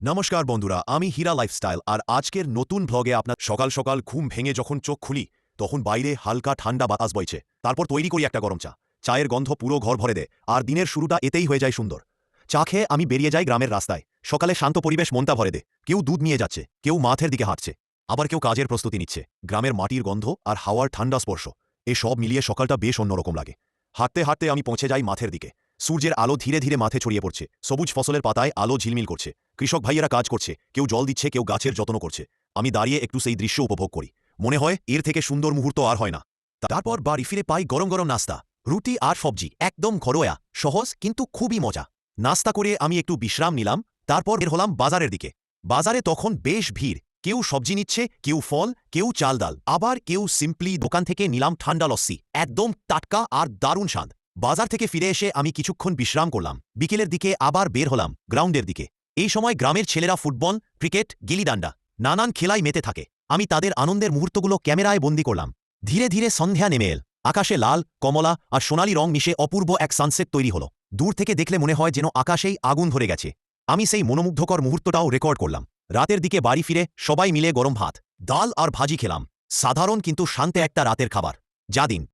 নমস্কার বন্ধুরা, আমি হীরা লাইফস্টাইল আর আজকের নতুন ভ্লগে আপনার সকাল সকাল ঘুম ভেঙে যখন চোখ খুলি তখন বাইরে হালকা ঠান্ডা বাতাস বইছে। তারপর তৈরি করি একটা গরম চা। চায়ের গন্ধ পুরো ঘর ভরে দেয় আর দিনের শুরুটা এতেই হয়ে যায় সুন্দর। চা খেয়ে আমি বেরিয়ে যাই গ্রামের রাস্তায়। সকালে শান্ত পরিবেশ মনটা ভরে দেয়। কেউ দুধ নিয়ে যাচ্ছে, কেউ মাঠের দিকে হাঁটছে, আবার কেউ কাজের প্রস্তুতি নিচ্ছে। গ্রামের মাটির গন্ধ আর হাওয়ার ঠান্ডা স্পর্শ, এসব মিলিয়ে সকালটা বেশ অন্যরকম লাগে। হাঁটতে হাঁটতে আমি পৌঁছে যাই মাঠের দিকে। সূর্যের আলো ধীরে ধীরে মাঠে ছড়িয়ে পড়ছে, সবুজ ফসলের পাতায় আলো ঝিলমিল করছে। কৃষক ভাইয়েরা কাজ করছে, কেউ জল দিচ্ছে, কেউ গাছের যত্ন করছে। আমি দাঁড়িয়ে একটু সেই দৃশ্য উপভোগ করি। মনে হয় এর থেকে সুন্দর মুহূর্ত আর হয় না। তারপর বাড়ি ফিরে পাই গরম গরম নাস্তা, রুটি আর সবজি, একদম ঘরোয়া, সহজ কিন্তু খুবই মজা। নাস্তা করে আমি একটু বিশ্রাম নিলাম। তারপর বের হলাম বাজারের দিকে। বাজারে তখন বেশ ভিড়। কেউ সবজি নিচ্ছে, কেউ ফল, কেউ চাল ডাল, আবার কেউ সিম্পলি দোকান থেকে নিলাম ঠান্ডা লস্যি, একদম টাটকা আর দারুণ স্বাদ। বাজার থেকে ফিরে এসে আমি কিছুক্ষণ বিশ্রাম করলাম। বিকেলের দিকে আবার বের হলাম গ্রাউন্ডের দিকে। এই সময় গ্রামের ছেলেরা ফুটবল, ক্রিকেট, গিলিডান্ডা, নানান খেলায় মেতে থাকে। আমি তাদের আনন্দের মুহূর্তগুলো ক্যামেরায় বন্দি করলাম। ধীরে ধীরে সন্ধ্যা নেমে এল। আকাশে লাল, কমলা আর সোনালি রং মিশে অপূর্ব এক সানসেট তৈরি হলো। দূর থেকে দেখলে মনে হয় যেন আকাশেই আগুন ধরে গেছে। আমি সেই মনোমুগ্ধকর মুহূর্তটাও রেকর্ড করলাম। রাতের দিকে বাড়ি ফিরে সবাই মিলে গরম ভাত, ডাল আর ভাজি খেলাম। সাধারণ কিন্তু শান্তে একটা রাতের খাবার। যা দিন